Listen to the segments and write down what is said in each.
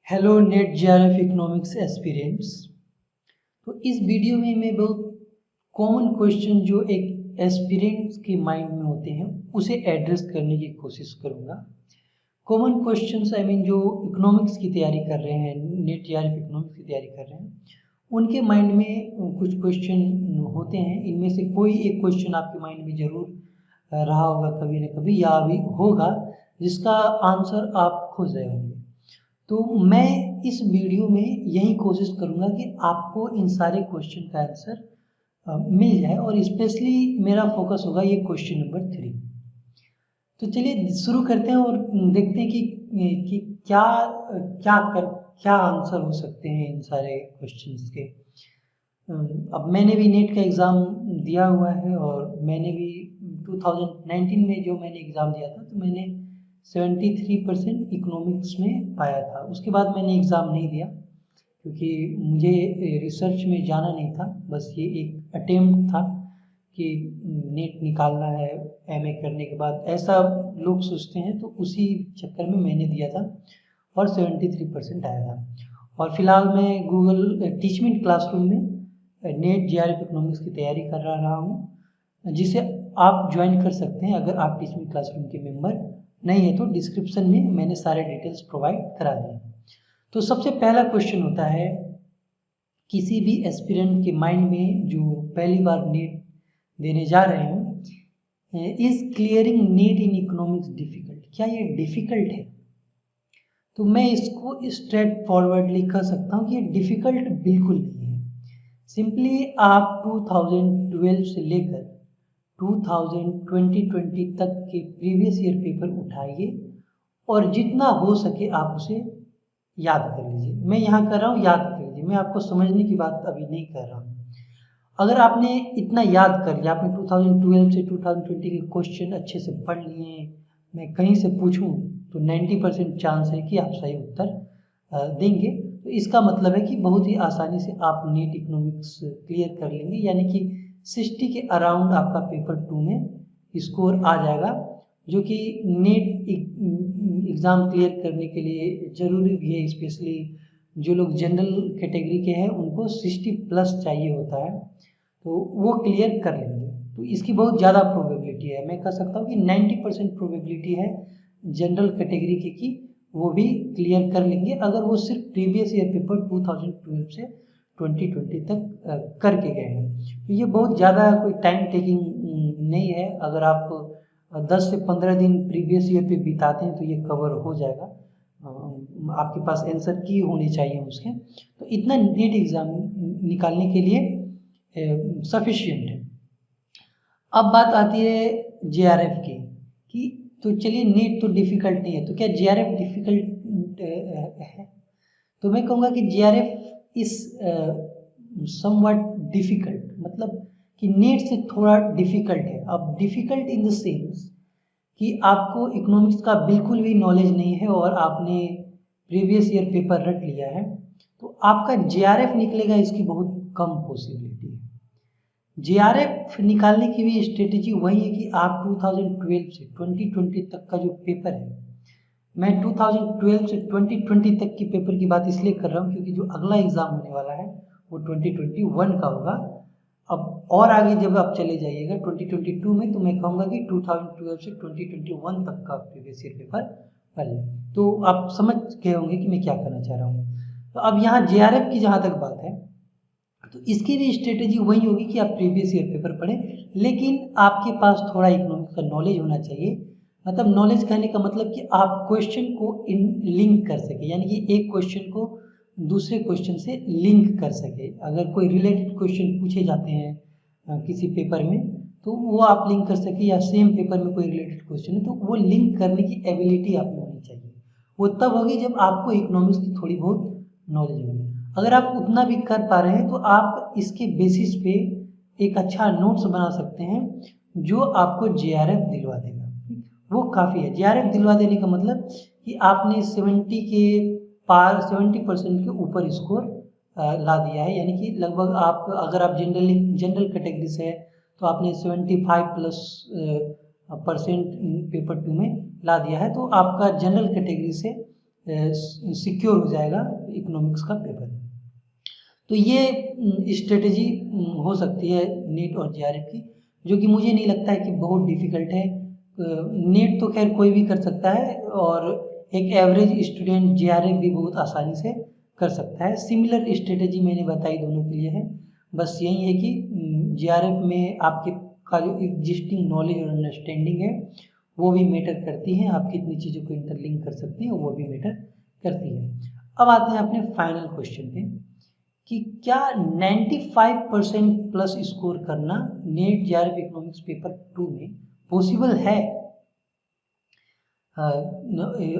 Hello net JRF economics aspirants. तो इस video में मैं बहुत कॉमन क्वेश्चन जो एक एस्पिरेंट्स के माइंड में होते हैं उसे एड्रेस करने की कोशिश करूंगा। कॉमन क्वेश्चंस आई मीन जो इकोनॉमिक्स की तैयारी कर रहे हैं, नेट जेआरएफ इकोनॉमिक्स की तैयारी कर रहे हैं, उनके माइंड में कुछ क्वेश्चन होते हैं। इनमें से कोई एक क्वेश्चन आपके माइंड में जरूर रहा होगा कभी न कभी, या अभी होगा, जिसका आंसर आप खोज रहे होंगे। तो मैं इस वीडियो में यही कोशिश करूंगा कि आपको इन सारे क्वेश्चन का आंसर मिल जाए, और स्पेशली मेरा फोकस होगा ये क्वेश्चन नंबर 3। तो चलिए शुरू करते हैं और देखते हैं कि क्या क्या आंसर हो सकते हैं इन सारे क्वेश्चंस के। अब मैंने भी नेट का एग्ज़ाम दिया हुआ है, और मैंने भी 2019 में जो मैंने एग्ज़ाम दिया था तो मैंने 73% इकोनॉमिक्स में पाया था। उसके बाद मैंने एग्ज़ाम नहीं दिया क्योंकि मुझे रिसर्च में जाना नहीं था। बस ये एक अटेम्प्ट था कि नेट निकालना है एमए करने के बाद, ऐसा लोग सोचते हैं, तो उसी चक्कर में मैंने दिया था और 73% आया था। और फिलहाल मैं गूगल टीचमेंट क्लासरूम में नेट जेआरएफ इकोनॉमिक्स की तैयारी कर रहा हूँ, जिसे आप ज्वाइन कर सकते हैं। अगर आप टीचमेंट क्लासरूम के मेंबर नहीं है तो डिस्क्रिप्शन में मैंने सारे डिटेल्स प्रोवाइड करा दिए। तो सबसे पहला क्वेश्चन होता है, किसी भी एस्पिरेंट के माइंड में जो पहली बार नेट देने जा रहे हैं, is clearing net in economics difficult? क्या ये डिफिकल्ट है? तो मैं इसको स्ट्रेट फॉरवर्डली कह सकता हूँ कि ये डिफिकल्ट बिल्कुल नहीं है। सिंपली आप 2012 से लेकर 2020 तक के प्रीवियस ईयर पेपर उठाइए और जितना हो सके आप उसे याद कर लीजिए। मैं यहाँ कर रहा हूँ याद कर लीजिए, मैं आपको समझने की बात अभी नहीं कर रहा हूँ। अगर आपने इतना याद कर लिया, आपने 2012 से 2020 के क्वेश्चन अच्छे से पढ़ लिए, मैं कहीं से पूछूं तो 90% चांस है कि आप सही उत्तर देंगे। तो इसका मतलब है कि बहुत ही आसानी से आप नेट इकोनॉमिक्स क्लियर कर लेंगे, यानी कि 60 के अराउंड आपका पेपर 2 में स्कोर आ जाएगा, जो कि नेट एग्ज़ाम क्लियर करने के लिए ज़रूरी भी है। स्पेशली जो लोग जनरल कैटेगरी के हैं उनको 60+ चाहिए होता है, तो वो क्लियर कर लेंगे। तो इसकी बहुत ज़्यादा प्रोबेबिलिटी है, मैं कह सकता हूँ कि 90% प्रोबेबिलिटी है जनरल कैटेगरी की कि वो भी क्लियर कर लेंगे, अगर वो सिर्फ प्रीवियस ईयर पेपर 2012 से 2020 तक करके गए हैं। तो ये बहुत ज़्यादा कोई टाइम टेकिंग नहीं है। अगर आप 10 से 15 दिन प्रीवियस ईयर पे बिताते हैं तो ये कवर हो जाएगा। आपके पास आंसर की होनी चाहिए उसके, तो इतना नेट एग्ज़ाम निकालने के लिए सफिशिएंट है। अब बात आती है जेआरएफ की, कि तो चलिए नेट तो डिफ़िकल्ट नहीं है, तो क्या जेआरएफ डिफ़िकल्ट है? तो मैं कहूँगा कि जेआरएफ इस समवट डिफ़िकल्ट, मतलब कि नेट से थोड़ा डिफ़िकल्ट है। अब डिफ़िकल्ट इन द सेंस कि आपको इकोनॉमिक्स का बिल्कुल भी नॉलेज नहीं है और आपने प्रीवियस ईयर पेपर रट लिया है, तो आपका जेआरएफ निकलेगा इसकी बहुत कम पॉसिबिलिटी है। जेआरएफ निकालने की भी स्ट्रेटेजी वही है कि आप 2012 से 2020 तक का जो पेपर है, मैं 2012 से 2020 तक की पेपर की बात इसलिए कर रहा हूँ क्योंकि जो अगला एग्ज़ाम होने वाला है वो 2021 का होगा। अब और आगे जब आप चले जाइएगा 2022 में, तो मैं कहूँगा कि 2012 से 2021 तक का प्रीवियस ईयर पेपर पढ़ लें। तो आप समझ गए होंगे कि मैं क्या करना चाह रहा हूँ। तो अब यहाँ जेआरएफ की जहाँ तक बात है, तो इसकी भी स्ट्रेटेजी वही होगी कि आप प्रीवियस ईयर पेपर पढ़ें, लेकिन आपके पास थोड़ा इकोनॉमिक्स का नॉलेज होना चाहिए। मतलब नॉलेज कहने का मतलब कि आप क्वेश्चन को इन लिंक कर सके, यानी कि एक क्वेश्चन को दूसरे क्वेश्चन से लिंक कर सके। अगर कोई रिलेटेड क्वेश्चन पूछे जाते हैं किसी पेपर में, तो वो आप लिंक कर सके, या सेम पेपर में कोई रिलेटेड क्वेश्चन है तो वो लिंक करने की एबिलिटी आप में होनी चाहिए। वो तब होगी जब आपको इकोनॉमिक्स की थोड़ी बहुत नॉलेज होगी। अगर आप उतना भी कर पा रहे हैं तो आप इसके बेसिस पे एक अच्छा नोट्स बना सकते हैं जो आपको जेआरएफ दिलवा देगा। वो काफ़ी है। जेआरएफ दिलवा देने का मतलब कि आपने 70 के पार 70% के ऊपर स्कोर ला दिया है, यानी कि लगभग आप, अगर आप जनरल कैटेगरी से है तो आपने 75+ % पेपर 2 में ला दिया है, तो आपका जनरल कैटेगरी से सिक्योर हो जाएगा इकोनॉमिक्स का पेपर। तो ये स्ट्रेटेजी हो सकती है नीट और जेआरएफ की, जो कि मुझे नहीं लगता है कि बहुत डिफ़िकल्ट है। नीट तो खैर कोई भी कर सकता है और एक एवरेज स्टूडेंट जेआरएफ भी बहुत आसानी से कर सकता है। सिमिलर स्ट्रेटेजी मैंने बताई दोनों के लिए है। बस यही है कि जेआरएफ में आपके का जो एग्जिस्टिंग नॉलेज और अंडरस्टैंडिंग है वो भी मैटर करती है, आप कितनी चीज़ों को इंटरलिंक कर सकते हैं वो भी मैटर करती है। अब आते हैं अपने फाइनल क्वेश्चन पे कि क्या 95% प्लस स्कोर करना नीट जेआरएफ इकोनॉमिक्स पेपर 2 में पॉसिबल है?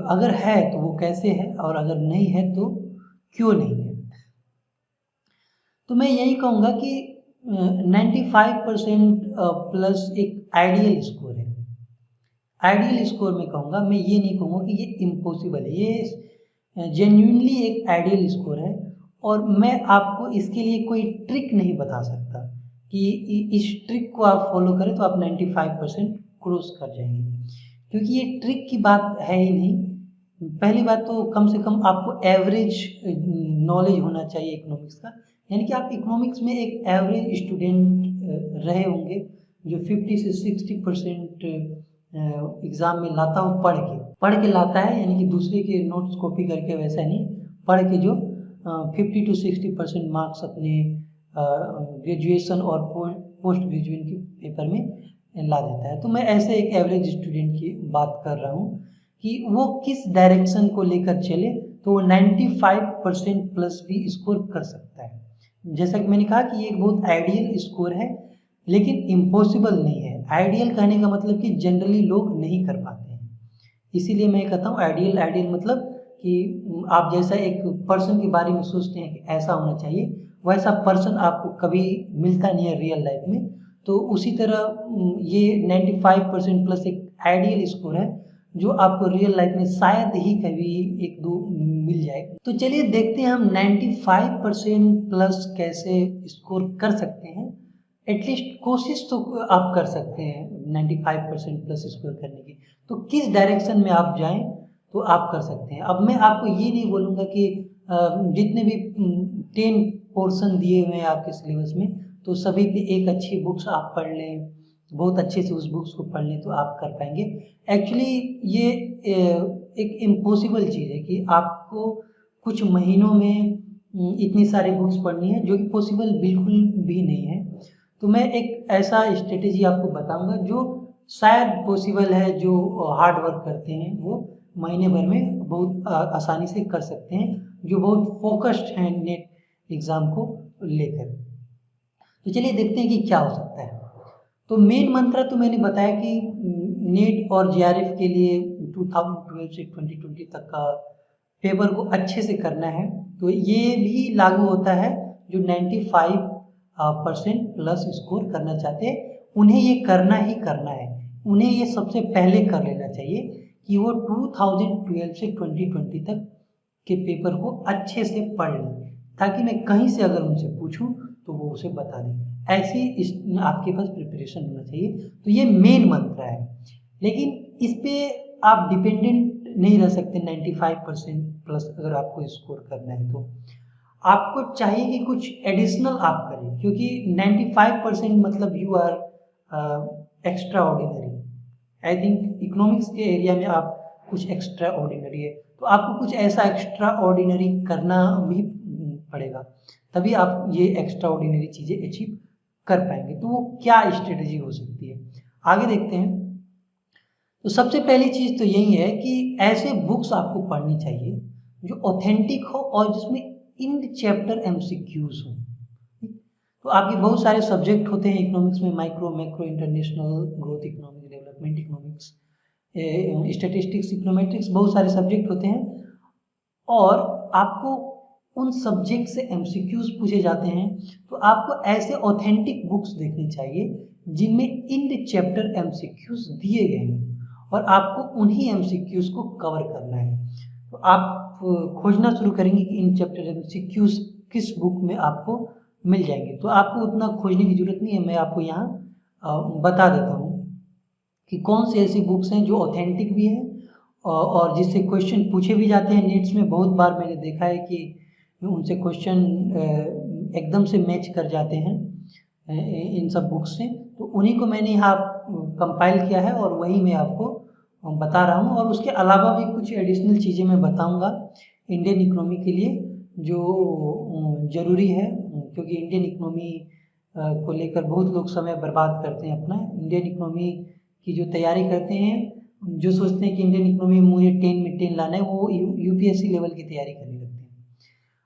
अगर है तो वो कैसे है, और अगर नहीं है तो क्यों नहीं है? तो मैं यही कहूँगा कि 95% प्लस एक आइडियल स्कोर है। आइडियल स्कोर में कहूँगा, मैं ये नहीं कहूँगा कि ये इम्पॉसिबल है, ये जेन्युइनली एक आइडियल स्कोर है। और मैं आपको इसके लिए कोई ट्रिक नहीं बता सकता कि इस ट्रिक को आप फॉलो करें तो आप 95% क्रॉस कर जाएंगे, क्योंकि ये ट्रिक की बात है ही नहीं। पहली बात तो कम से कम आपको एवरेज नॉलेज होना चाहिए इकोनॉमिक्स का, यानी कि आप इकोनॉमिक्स में एक एवरेज स्टूडेंट रहे होंगे जो 50 से 60% एग्ज़ाम में लाता हूँ पढ़ के लाता है, यानी कि दूसरे के नोट्स कॉपी करके वैसा नहीं, पढ़ के जो 50 टू 60% मार्क्स अपने ग्रेजुएशन और पोस्ट ग्रेजुएशन के पेपर में ला देता है। तो मैं ऐसे एक एवरेज स्टूडेंट की बात कर रहा हूँ कि वो किस डायरेक्शन को लेकर चले तो वो 95% प्लस भी स्कोर कर सकता है। जैसा कि मैंने कहा कि ये एक बहुत आइडियल स्कोर है, लेकिन इम्पॉसिबल नहीं है। आइडियल कहने का मतलब कि जनरली लोग नहीं कर पाते हैं, इसीलिए मैं कहता हूँ आइडियल। आइडियल मतलब कि आप जैसा एक पर्सन के बारे में सोचते हैं कि ऐसा होना चाहिए, वैसा पर्सन आपको कभी मिलता नहीं है रियल लाइफ में। तो उसी तरह ये 95% प्लस एक आइडियल स्कोर है जो आपको रियल लाइफ में शायद ही कभी एक दो मिल जाए। तो चलिए देखते हैं हम 95% प्लस कैसे स्कोर कर सकते हैं। एटलीस्ट कोशिश तो आप कर सकते हैं 95% प्लस स्कोर करने की। तो किस डायरेक्शन में आप जाएं तो आप कर सकते हैं। अब मैं आपको ये नहीं बोलूँगा कि जितने भी 10 पोर्शन दिए हुए हैं आपके सिलेबस में तो सभी पे एक अच्छी बुक्स आप पढ़ लें, बहुत अच्छे से उस बुक्स को पढ़ लें तो आप कर पाएंगे। एक्चुअली ये एक इम्पॉसिबल चीज़ है कि आपको कुछ महीनों में इतनी सारी बुक्स पढ़नी है, जो कि पॉसिबल बिल्कुल भी नहीं है। तो मैं एक ऐसा स्ट्रेटेजी आपको बताऊंगा जो शायद पॉसिबल है, जो हार्ड वर्क करते हैं वो महीने भर में बहुत आसानी से कर सकते हैं, जो बहुत फोकस्ड हैं नेट एग्ज़ाम को लेकर। तो चलिए देखते हैं कि क्या हो सकता है। तो मेन मंत्र तो मैंने बताया कि नीट और जेआरएफ के लिए 2012 से 2020 तक का पेपर को अच्छे से करना है। तो ये भी लागू होता है जो 95% प्लस स्कोर करना चाहते हैं, उन्हें ये करना ही करना है। उन्हें ये सबसे पहले कर लेना चाहिए कि वो 2012 से 2020 तक के पेपर को अच्छे से पढ़ लें, ताकि मैं कहीं से अगर उनसे पूछूं तो वो उसे बता दें। ऐसी आपके पास प्रिपरेशन होना चाहिए। तो ये मेन मंत्र है, लेकिन इस पे आप डिपेंडेंट नहीं रह सकते। 95% प्लस अगर आपको स्कोर करना है तो आपको चाहिए कि कुछ एडिशनल आप करें, क्योंकि 95% मतलब you are extraordinary. I think economics के एरिया में आप कुछ एक्स्ट्रा ऑर्डिनरी है, तो आपको कुछ ऐसा एक्स्ट्रा ऑर्डिनरी करना भी पड़ेगा, तभी आप ये एक्स्ट्रा ऑर्डिनरी चीज़ें अचीव कर पाएंगे। तो वो क्या स्ट्रेटेजी हो सकती है, आगे देखते हैं। तो सबसे पहली चीज़ तो यही है कि ऐसे बुक्स आपको पढ़नी चाहिए जो ऑथेंटिक हो और जिसमें इन चैप्टर एमसीक्यूज हो। तो आपके बहुत सारे सब्जेक्ट होते हैं इकोनॉमिक्स में, micro, macro, international, growth economics, development economics, statistics, econometrics, बहुत सारे सब्जेक्ट होते हैं और आपको उन सब्जेक्ट से एमसीक्यूज पूछे जाते हैं। तो आपको ऐसे ऑथेंटिक बुक्स देखनी चाहिए जिनमें इन चैप्टर एमसीक्यूज दिए गए हैं और आपको उन्हीं एमसीक्यूज को कवर करना है। तो आप खोजना शुरू करेंगे कि इन चैप्टर एमसीक्यूज किस बुक में आपको मिल जाएंगे। तो आपको उतना खोजने की जरूरत नहीं है, मैं आपको यहाँ बता देता हूँ कि कौन सी ऐसी बुक्स हैं जो ऑथेंटिक भी हैं और जिससे क्वेश्चन पूछे भी जाते हैं नीट्स में। बहुत बार मैंने देखा है कि उनसे क्वेश्चन एकदम से मैच कर जाते हैं इन सब बुक्स से। तो उन्हीं को मैंने यहाँ कंपाइल किया है और वही मैं आपको बता रहा हूँ। और उसके अलावा भी कुछ एडिशनल चीज़ें मैं बताऊँगा इंडियन इकोनॉमी के लिए जो ज़रूरी है, क्योंकि इंडियन इकोनॉमी को लेकर बहुत लोग समय बर्बाद करते हैं अपना। इंडियन इकोनॉमी की जो तैयारी करते हैं, जो सोचते हैं कि इंडियन इकोनॉमी में मुझे 10 में 10 लाना है, वो यूपीएससी लेवल की तैयारी करने लगते हैं।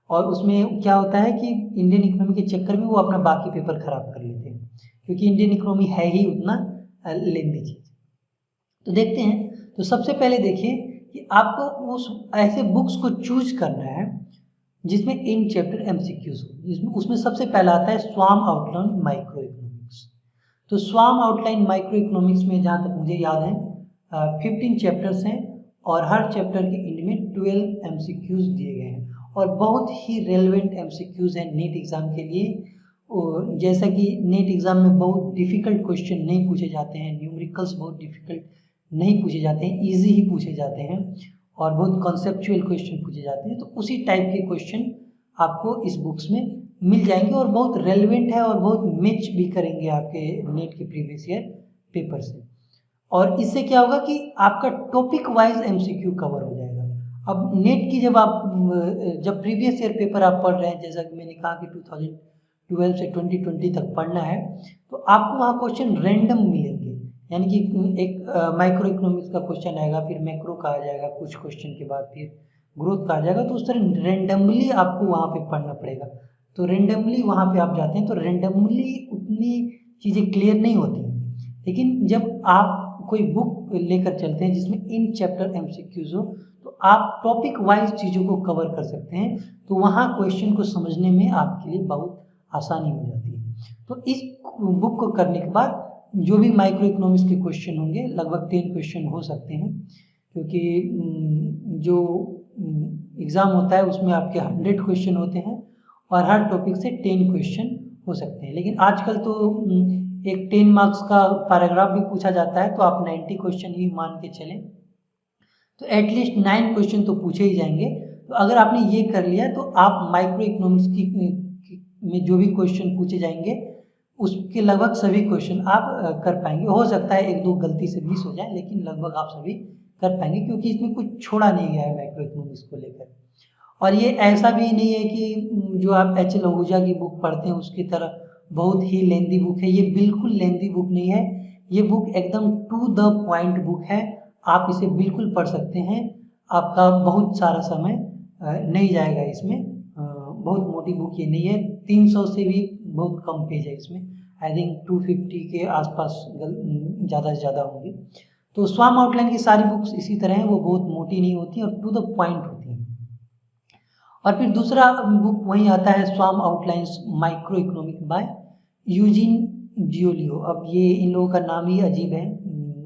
और उसमें क्या होता है कि इंडियन इकोनॉमी के चक्कर में वो अपना बाकी पेपर खराब कर लेते हैं, क्योंकि इंडियन इकोनॉमी है ही उतना लेंदी चीज़। तो देखते हैं। तो सबसे पहले देखिए कि आपको उस ऐसे बुक्स को चूज करना है जिसमें इन चैप्टर एमसीक्यूज हो। जिसमें उसमें सबसे पहला आता है स्वार्म आउटलाइन माइक्रो इकोनॉमिक्स। तो स्वार्म आउटलाइन माइक्रो इकोनॉमिक्स में जहाँ तक मुझे याद है 15 चैप्टर्स हैं और हर चैप्टर के एंड में 12 एमसीक्यूज दिए गए हैं और बहुत ही रेलेवेंट एमसीक्यूज हैं नीट एग्जाम के लिए। और जैसा कि नीट एग्जाम में बहुत डिफिकल्ट क्वेश्चन नहीं पूछे जाते हैं, न्यूमेरिकल्स बहुत डिफिकल्ट नहीं पूछे जाते हैं, इजी ही पूछे जाते हैं और बहुत कॉन्सेप्चुअल क्वेश्चन पूछे जाते हैं। तो उसी टाइप के क्वेश्चन आपको इस बुक्स में मिल जाएंगे और बहुत रेलेवेंट है और बहुत मैच भी करेंगे आपके नेट के प्रीवियस ईयर पेपर से। और इससे क्या होगा कि आपका टॉपिक वाइज एमसीक्यू कवर हो जाएगा। अब नेट की जब प्रीवियस ईयर पेपर आप पढ़ रहे हैं, जैसा कि मैंने कहा कि 2012 से 2020 तक पढ़ना है, तो आपको वहाँ क्वेश्चन रैंडम मिलेंगे। यानी कि एक माइक्रो इकोनॉमिक्स का क्वेश्चन आएगा, फिर मैक्रो का आ जाएगा कुछ क्वेश्चन के बाद, फिर ग्रोथ का आ जाएगा। तो उस तरह रैंडमली आपको वहाँ पे पढ़ना पड़ेगा। तो रैंडमली वहाँ पे आप जाते हैं तो रैंडमली उतनी चीज़ें क्लियर नहीं होती हैं। लेकिन जब आप कोई बुक लेकर चलते हैं जिसमें इन चैप्टर एमसीक्यूज हो, तो आप टॉपिक वाइज चीज़ों को कवर कर सकते हैं। तो वहाँ क्वेश्चन को समझने में आपके लिए बहुत आसानी हो जाती है। तो इस बुक को करने के बाद जो भी माइक्रो इकोनॉमिक्स के क्वेश्चन होंगे, लगभग 10 क्वेश्चन हो सकते हैं, क्योंकि जो एग्ज़ाम होता है उसमें आपके 100 क्वेश्चन होते हैं और हर टॉपिक से 10 क्वेश्चन हो सकते हैं। लेकिन आजकल तो एक 10 मार्क्स का पैराग्राफ भी पूछा जाता है, तो आप 90 क्वेश्चन ही मान के चलें, तो एटलीस्ट 9 क्वेश्चन तो पूछे ही जाएंगे। तो अगर आपने ये कर लिया तो आप माइक्रो इकोनॉमिक्स में जो भी क्वेश्चन पूछे जाएंगे उसके लगभग सभी क्वेश्चन आप कर पाएंगे। हो सकता है एक दो गलती से मिस हो जाए, लेकिन लगभग आप सभी कर पाएंगे, क्योंकि इसमें कुछ छोड़ा नहीं गया है माइक्रो इकोनॉमिक्स को लेकर। और ये ऐसा भी नहीं है कि जो आप एच एल आहूजा की बुक पढ़ते हैं उसकी तरह बहुत ही लेंदी बुक है। ये बिल्कुल लेंदी बुक नहीं है। ये बुक एकदम टू द पॉइंट बुक है। आप इसे बिल्कुल पढ़ सकते हैं, आपका बहुत सारा समय नहीं जाएगा इसमें। बहुत मोटी बुक ये नहीं है, 300 से भी बहुत कम पेज है इसमें। आई थिंक 250 के आसपास ज़्यादा से ज़्यादा होंगी। तो स्वार्म आउटलाइन की सारी बुक्स इसी तरह हैं, वो बहुत मोटी नहीं होती और टू द पॉइंट होती हैं। और फिर दूसरा बुक वहीं आता है, Schaum's Outlines microeconomic by Eugene Diulio. अब ये इन लोगों का नाम ही अजीब है।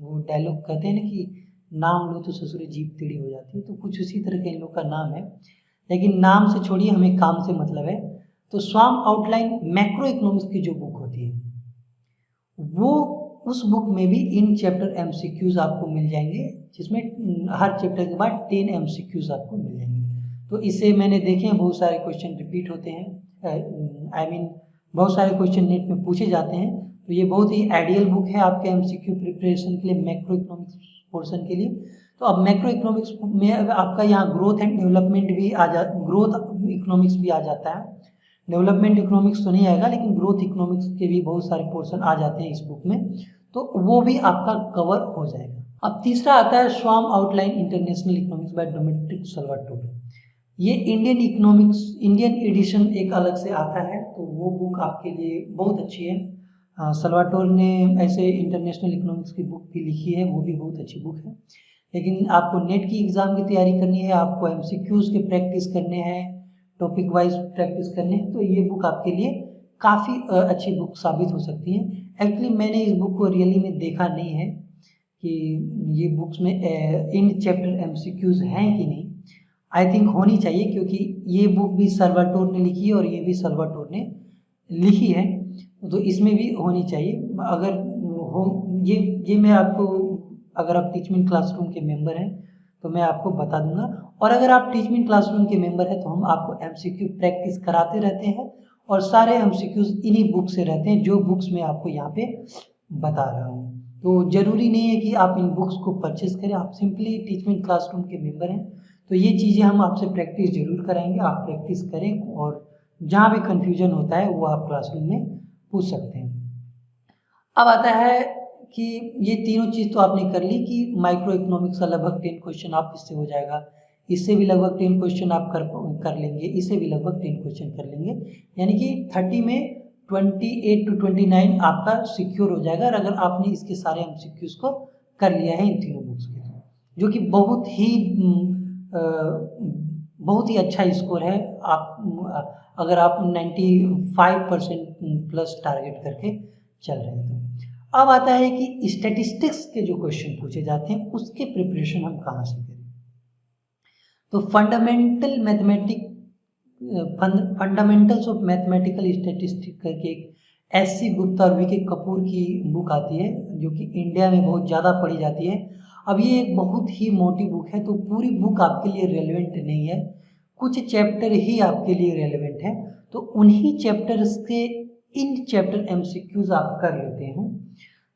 वो डायलॉग कहते हैं ना कि नाम लो तो ससुर जीभ टेढ़ी हो जाती है, तो कुछ उसी तरह के इन लोग का नाम है। लेकिन नाम से छोड़िए, हमें काम से मतलब है। तो स्वार्म आउटलाइन मैक्रो इकोनॉमिक्स की जो बुक होती है, वो उस बुक में भी इन चैप्टर एमसीक्यूज आपको मिल जाएंगे, जिसमें हर चैप्टर के बाद 10 एमसीक्यूज आपको मिल जाएंगे। तो इससे मैंने देखे हैं बहुत सारे क्वेश्चन रिपीट होते हैं। आई मीन बहुत सारे क्वेश्चन नेट में पूछे जाते हैं। तो ये बहुत ही आइडियल बुक है आपके एमसीक्यू प्रिपरेशन के लिए, मैक्रो इकोनॉमिक्स पोर्शन के लिए। तो अब मैक्रो इकोनॉमिक्स में आपका यहाँ ग्रोथ एंड डेवलपमेंट भी ग्रोथ इकोनॉमिक्स भी आ जाता है। डेवलपमेंट इकोनॉमिक्स तो नहीं आएगा, लेकिन ग्रोथ इकोनॉमिक्स के भी बहुत सारे पोर्शन आ जाते हैं इस बुक में, तो वो भी आपका कवर हो जाएगा। अब तीसरा आता है swarm outline international economics bye domestic Salvatore. ये इंडियन एडिशन एक अलग से आता है, तो वो बुक आपके लिए बहुत अच्छी है। सल्वाटोर ने ऐसे इंटरनेशनल इकोनॉमिक्स की बुक भी लिखी है, वो भी बहुत अच्छी बुक है। लेकिन आपको नेट की एग्ज़ाम की तैयारी करनी है, आपको एमसीक्यूज के प्रैक्टिस करने हैं, टॉपिक वाइज प्रैक्टिस करने हैं, तो ये बुक आपके लिए काफ़ी अच्छी बुक साबित हो सकती है। एक्चुअली मैंने इस बुक को रियली में देखा नहीं है कि ये बुक्स में इन चैप्टर एमसीक्यूज हैं कि नहीं। आई थिंक होनी चाहिए, क्योंकि ये बुक भी सल्वाटोर ने लिखी है और ये भी सल्वाटोर ने लिखी है, तो इसमें भी होनी चाहिए। अगर हो ये मैं आपको, अगर आप टीचमेंट क्लासरूम के मेंबर हैं तो मैं आपको बता दूंगा। और अगर आप टीचमिंट क्लासरूम के मेंबर हैं तो हम आपको एमसीक्यू प्रैक्टिस कराते रहते हैं और सारे एमसीक्यूज इन्हीं बुक से रहते हैं जो बुक्स मैं आपको यहाँ पे बता रहा हूँ। तो ज़रूरी नहीं है कि आप इन बुक्स को परचेज करें, आप सिंपली टीचमिंट क्लासरूम के मेंबर हैं तो ये चीज़ें हम आपसे प्रैक्टिस जरूर कराएंगे, आप प्रैक्टिस करें और जहाँ भी कन्फ्यूजन होता है वो आप क्लासरूम में पूछ सकते हैं। अब आता है कि ये तीनों चीज़ तो आपने कर ली कि माइक्रो इकोनॉमिक्स का लगभग 10 क्वेश्चन आप इससे हो जाएगा, इससे भी लगभग 10 क्वेश्चन आप कर लेंगे, इससे भी लगभग 10 क्वेश्चन कर लेंगे, यानी कि 30 में 28 to 29 आपका सिक्योर हो जाएगा। और अगर आपने इसके सारे एमसीक्यूज को कर लिया है इन तीनों बुक्स के थ्रू, जो कि बहुत ही अच्छा स्कोर है। आप अगर आप 95% प्लस टारगेट करके चल रहे हैं तो अब आता है कि स्टैटिस्टिक्स के जो क्वेश्चन पूछे जाते हैं उसके प्रिपरेशन हम कहाँ से करें। तो फंडामेंटल्स ऑफ मैथमेटिकल स्टैटिस्टिक्स करके एक एससी गुप्ता और वीके कपूर की बुक आती है जो कि इंडिया में बहुत ज़्यादा पढ़ी जाती है। अब ये एक बहुत ही मोटी बुक है तो पूरी बुक आपके लिए रेलेवेंट नहीं है, कुछ चैप्टर ही आपके लिए रेलेवेंट है, तो उन्हीं चैप्टर्स के इन चैप्टर एमसीक्यूज आप कर लेते हैं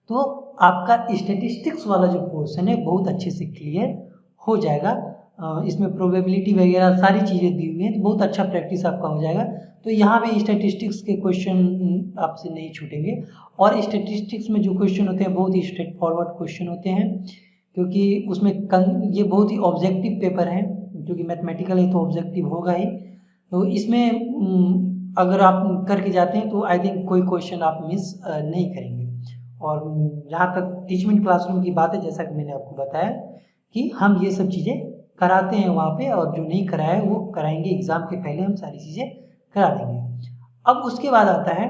तो आपका स्टैटिस्टिक्स वाला जो पोर्शन है बहुत अच्छे से क्लियर हो जाएगा। इसमें प्रोबेबिलिटी वगैरह सारी चीज़ें दी हुई हैं तो बहुत अच्छा प्रैक्टिस आपका हो जाएगा। तो यहाँ पे स्टैटिस्टिक्स के क्वेश्चन आपसे नहीं छूटेंगे और स्टैटिस्टिक्स में जो क्वेश्चन होते हैं बहुत ही स्ट्रेट फॉरवर्ड क्वेश्चन होते हैं क्योंकि उसमें ये बहुत ही ऑब्जेक्टिव पेपर है, क्योंकि मैथमेटिकल है तो ऑब्जेक्टिव होगा ही। तो इसमें अगर आप करके जाते हैं तो आई थिंक कोई क्वेश्चन आप मिस नहीं करेंगे। और जहाँ तक टीचमेंट क्लासरूम की बात है, जैसा कि मैंने आपको बताया कि हम ये सब चीज़ें कराते हैं वहाँ पे, और जो नहीं कराया वो कराएंगे एग्जाम के पहले, हम सारी चीज़ें करा देंगे। अब उसके बाद आता है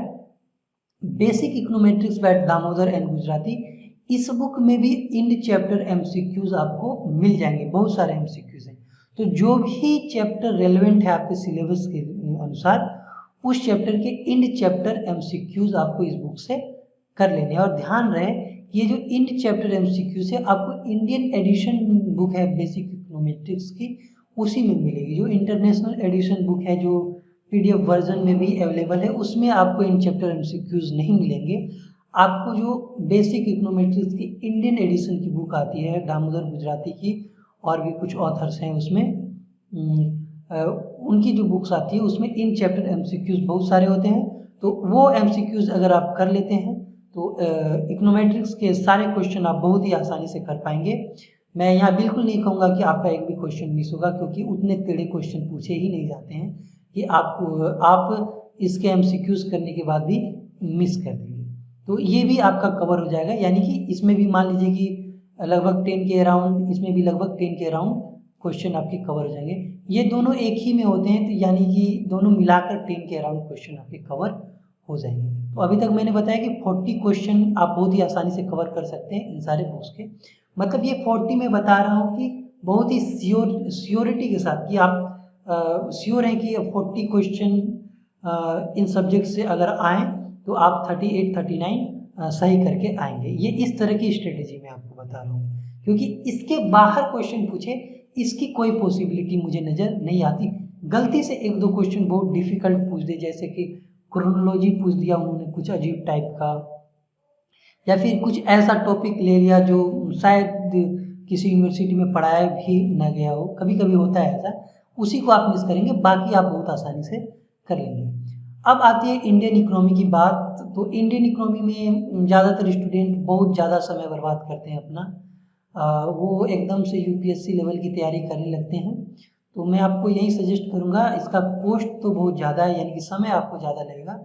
basic econometrics by Damodar and Gujarati. इस बुक में भी इंड चैप्टर एमसीक्यूज आपको मिल जाएंगे, बहुत सारे एमसीक्यूज हैं। तो जो भी चैप्टर रेलेवेंट है आपके सिलेबस के अनुसार उस चैप्टर के इंड चैप्टर एमसीक्यूज आपको इस बुक से कर लेने। और ध्यान रहे ये जो इंड चैप्टर एमसीक्यूज है आपको इंडियन एडिशन बुक है बेसिक इकोनोमेट्रिक्स की उसी में मिलेगी। जो इंटरनेशनल एडिशन बुक है जो पीडीएफ वर्जन में भी अवेलेबल है उसमें आपको इन चैप्टर एमसीक्यूज नहीं मिलेंगे। आपको जो बेसिक इकोनोमेट्रिक्स की इंडियन एडिशन की बुक आती है दामोदर गुजराती की और भी कुछ ऑथर्स हैं उसमें, उनकी जो बुक्स आती है उसमें इन चैप्टर एमसीक्यूज बहुत सारे होते हैं। तो वो एमसीक्यूज अगर आप कर लेते हैं तो इकोनोमेट्रिक्स के सारे क्वेश्चन आप बहुत ही आसानी से कर पाएंगे। मैं यहाँ बिल्कुल नहीं कहूँगा कि आपका एक भी क्वेश्चन मिस होगा, क्योंकि उतने टेढ़े क्वेश्चन पूछे ही नहीं जाते हैं कि आप इसके एमसीक्यूज करने के बाद भी मिस कर देंगे। तो ये भी आपका कवर हो जाएगा, यानी कि इसमें भी मान लीजिए कि लगभग 10 के अराउंड, इसमें भी लगभग 10 के अराउंड क्वेश्चन आपके कवर हो जाएंगे। ये दोनों एक ही में होते हैं तो यानी कि दोनों मिलाकर 10 के अराउंड क्वेश्चन आपके कवर हो जाएंगे। तो अभी तक मैंने बताया कि 40 क्वेश्चन आप बहुत ही आसानी से कवर कर सकते हैं इन सारे बुक्स के। मतलब ये 40 में बता रहा हूँ कि बहुत ही श्योरिटी के साथ कि आप श्योर हैं कि 40 क्वेश्चन इन सब्जेक्ट से अगर आए तो आप 38 39 सही करके आएंगे। ये इस तरह की स्ट्रेटेजी मैं आपको बता रहा हूँ, क्योंकि इसके बाहर क्वेश्चन पूछे इसकी कोई पॉसिबिलिटी मुझे नज़र नहीं आती। गलती से एक दो क्वेश्चन बहुत डिफिकल्ट पूछ दे, जैसे कि क्रोनोलॉजी पूछ दिया उन्होंने कुछ अजीब टाइप का, या फिर कुछ ऐसा टॉपिक ले लिया जो शायद किसी यूनिवर्सिटी में पढ़ाया भी ना गया हो, कभी कभी होता है ऐसा, उसी को आप मिस करेंगे, बाकी आप बहुत आसानी से कर लेंगे। अब आती है इंडियन इकोनॉमी की बात। तो इंडियन इकोनॉमी में ज़्यादातर स्टूडेंट बहुत ज़्यादा समय बर्बाद करते हैं अपना, वो एकदम से यूपीएससी लेवल की तैयारी करने लगते हैं। तो मैं आपको यही सजेस्ट करूँगा, इसका कॉस्ट तो बहुत ज़्यादा है, यानी कि समय आपको ज़्यादा लगेगा,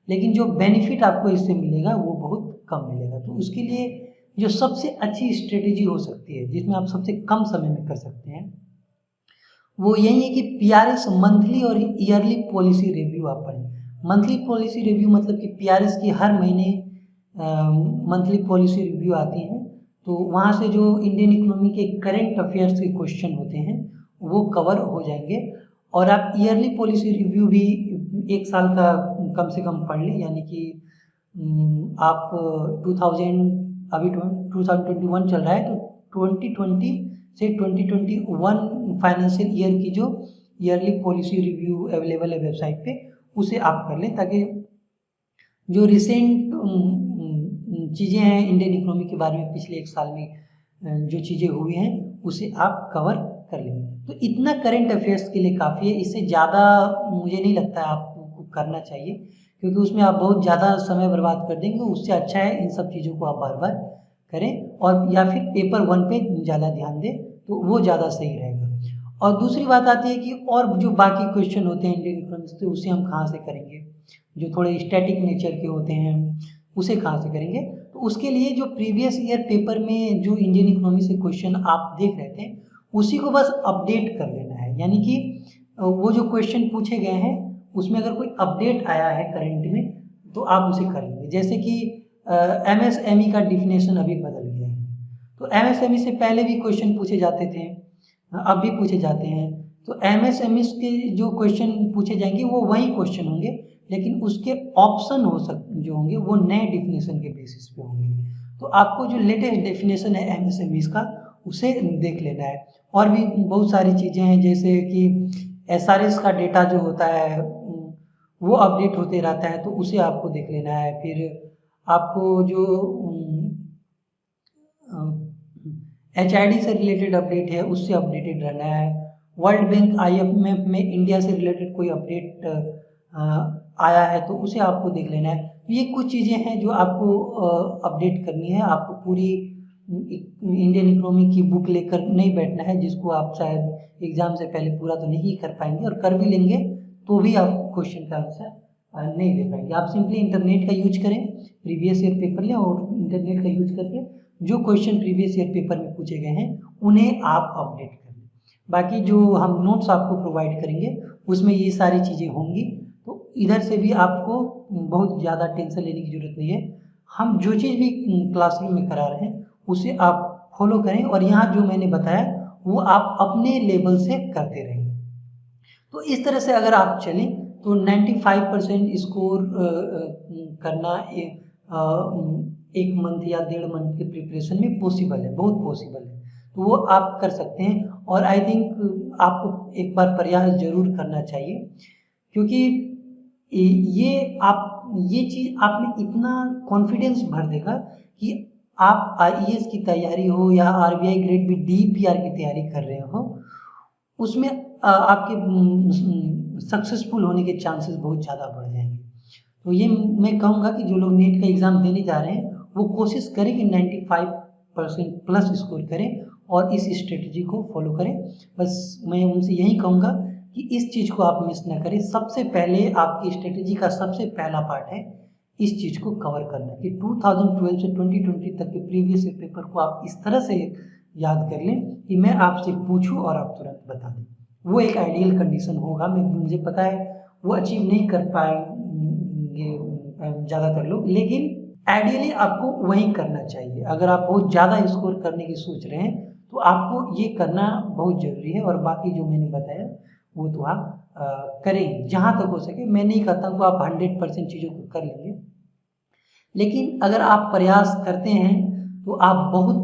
लेकिन जो बेनिफिट आपको इससे मिलेगा वो बहुत कम मिलेगा। तो उसके लिए जो सबसे अच्छी स्ट्रेटेजी हो सकती है जिसमें आप सबसे कम समय में कर सकते हैं वो यही है कि पीआरएस मंथली और ईयरली पॉलिसी रिव्यू आप पढ़ें। मंथली पॉलिसी रिव्यू मतलब कि पीआरएस की हर महीने मंथली पॉलिसी रिव्यू आती है, तो वहाँ से जो इंडियन इकोनॉमी के करंट अफेयर्स के क्वेश्चन होते हैं वो कवर हो जाएंगे। और आप ईयरली पॉलिसी रिव्यू भी एक साल का कम से कम पढ़ लें, यानी कि आप 2000 अभी 2021 चल रहा है तो 2020 से 2021 फाइनेंशियल ईयर की जो ईयरली पॉलिसी रिव्यू अवेलेबल है वेबसाइट पे, उसे आप कर लें, ताकि जो रिसेंट चीज़ें हैं इंडियन इकोनॉमी के बारे में पिछले 1 साल में जो चीज़ें हुई हैं उसे आप कवर कर लेंगे। तो इतना करंट अफेयर्स के लिए काफ़ी है, इससे ज़्यादा मुझे नहीं लगता है आपको करना चाहिए, क्योंकि उसमें आप बहुत ज़्यादा समय बर्बाद कर देंगे। उससे अच्छा है इन सब चीज़ों को आप बार बार करें, और या फिर पेपर 1 पे ज़्यादा ध्यान दें, तो वो ज़्यादा सही रहेगा। और दूसरी बात आती है कि और जो बाकी क्वेश्चन होते हैं इंडियन इकोनॉमी से, उसे हम कहाँ से करेंगे, जो थोड़े स्टैटिक नेचर के होते हैं उसे कहाँ से करेंगे। तो उसके लिए जो प्रीवियस ईयर पेपर में जो इंडियन इकोनॉमी से क्वेश्चन आप देख रहे थे, उसी को बस अपडेट कर लेना है। यानी कि वो जो क्वेश्चन पूछे गए हैं उसमें अगर कोई अपडेट आया है करंट में, तो आप उसे कर लेंगे। जैसे कि MSME का डिफिनेशन अभी बदल गया है, तो MSME से पहले भी क्वेश्चन पूछे जाते थे, अब भी पूछे जाते हैं। तो MSME के जो क्वेश्चन पूछे जाएंगे वो वही क्वेश्चन होंगे, लेकिन उसके ऑप्शन जो होंगे वो नए डिफिनेशन के बेसिस पे होंगे। तो आपको जो लेटेस्ट डेफिनेशन है MSME का उसे देख लेना है। और भी बहुत सारी चीज़ें हैं, जैसे कि SRS का डेटा जो होता है वो अपडेट होते रहता है, तो उसे आपको देख लेना है। फिर आपको जो HID से रिलेटेड अपडेट है उससे अपडेटेड रहना है। वर्ल्ड बैंक IMF में इंडिया से रिलेटेड कोई अपडेट आया है तो उसे आपको देख लेना है। ये कुछ चीज़ें हैं जो आपको अपडेट करनी है। आपको पूरी इंडियन इकोनॉमी की बुक लेकर नहीं बैठना है, जिसको आप शायद एग्जाम से पहले पूरा तो नहीं कर पाएंगे, और कर भी लेंगे तो भी आप क्वेश्चन का आंसर नहीं दे पाएंगे। आप सिंपली इंटरनेट का यूज करें, प्रीवियस ईयर पेपर लें और इंटरनेट का यूज करके जो क्वेश्चन प्रीवियस ईयर पेपर में पूछे गए हैं उन्हें आप अपडेट कर लें। बाकी जो हम नोट्स आपको प्रोवाइड करेंगे उसमें ये सारी चीज़ें होंगी, तो इधर से भी आपको बहुत ज़्यादा टेंशन लेने की ज़रूरत नहीं है। हम जो चीज़ भी क्लासरूम में करा रहे हैं उसे आप फॉलो करें, और यहाँ जो मैंने बताया वो आप अपने लेवल से करते रहें। तो इस तरह से अगर आप चलें तो 95% स्कोर करना एक मंथ या 1.5 मंथ के प्रिपरेशन में पॉसिबल है, बहुत पॉसिबल है। तो वो आप कर सकते हैं, और आई थिंक आपको एक बार प्रयास जरूर करना चाहिए, क्योंकि ये चीज़ आप में इतना कॉन्फिडेंस भर देगा कि आप IAS की तैयारी हो या RBI ग्रेड बी DPR की तैयारी कर रहे हो, उसमें आपके सक्सेसफुल होने के चांसेस बहुत ज़्यादा बढ़ जाएंगे। तो ये मैं कहूँगा कि जो लोग नीट का एग्ज़ाम देने जा रहे हैं वो कोशिश करें कि 95% प्लस स्कोर करें और इस स्ट्रेटजी को फॉलो करें। बस मैं उनसे यही कहूँगा कि इस चीज़ को आप मिस ना करें। सबसे पहले आपकी स्ट्रेटजी का सबसे पहला पार्ट है इस चीज़ को कवर करना, कि 2012 से 2020 तक के प्रीवियस ईयर पेपर को आप इस तरह से याद कर लें कि मैं आपसे पूछूं और आप तुरंत बता दें। वो एक आइडियल कंडीशन होगा, मुझे पता है वो अचीव नहीं कर पाएंगे ज़्यादातर लोग, लेकिन आइडियली आपको वही करना चाहिए। अगर आप बहुत ज़्यादा स्कोर करने की सोच रहे हैं तो आपको ये करना बहुत ज़रूरी है, और बाकी जो मैंने बताया वो तो आप करें जहाँ तक हो सके। मैं नहीं कहता कि आप 100% चीज़ों को कर लेंगे, लेकिन अगर आप प्रयास करते हैं तो आप बहुत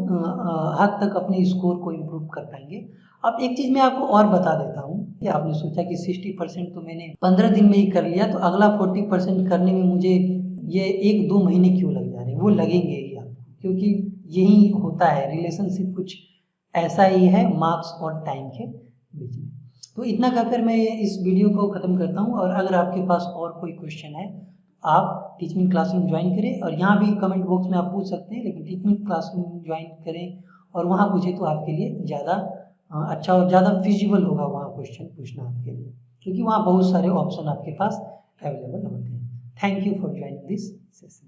हद तक अपने स्कोर को इम्प्रूव कर पाएंगे। अब एक चीज़ मैं आपको और बता देता हूँ कि आपने सोचा कि 60% तो मैंने 15 दिन में ही कर लिया, तो अगला 40% करने में मुझे ये 1-2 महीने क्यों लग जा रहे हैं। वो लगेंगे ही आपको, क्योंकि यही होता है, रिलेशनशिप कुछ ऐसा ही है मार्क्स और टाइम के बीच में। तो इतना कहकर मैं इस वीडियो को ख़त्म करता हूँ, और अगर आपके पास और कोई क्वेश्चन है आप टीचिंग क्लासरूम ज्वाइन करें, और यहाँ भी कमेंट बॉक्स में आप पूछ सकते हैं, लेकिन टीचिंग क्लासरूम ज्वाइन करें और वहाँ पूछे तो आपके लिए ज़्यादा अच्छा और ज़्यादा फिजिबल होगा वहाँ क्वेश्चन पूछना आपके लिए, क्योंकि वहाँ बहुत सारे ऑप्शन आपके पास अवेलेबल होते हैं। Thank you for joining this session.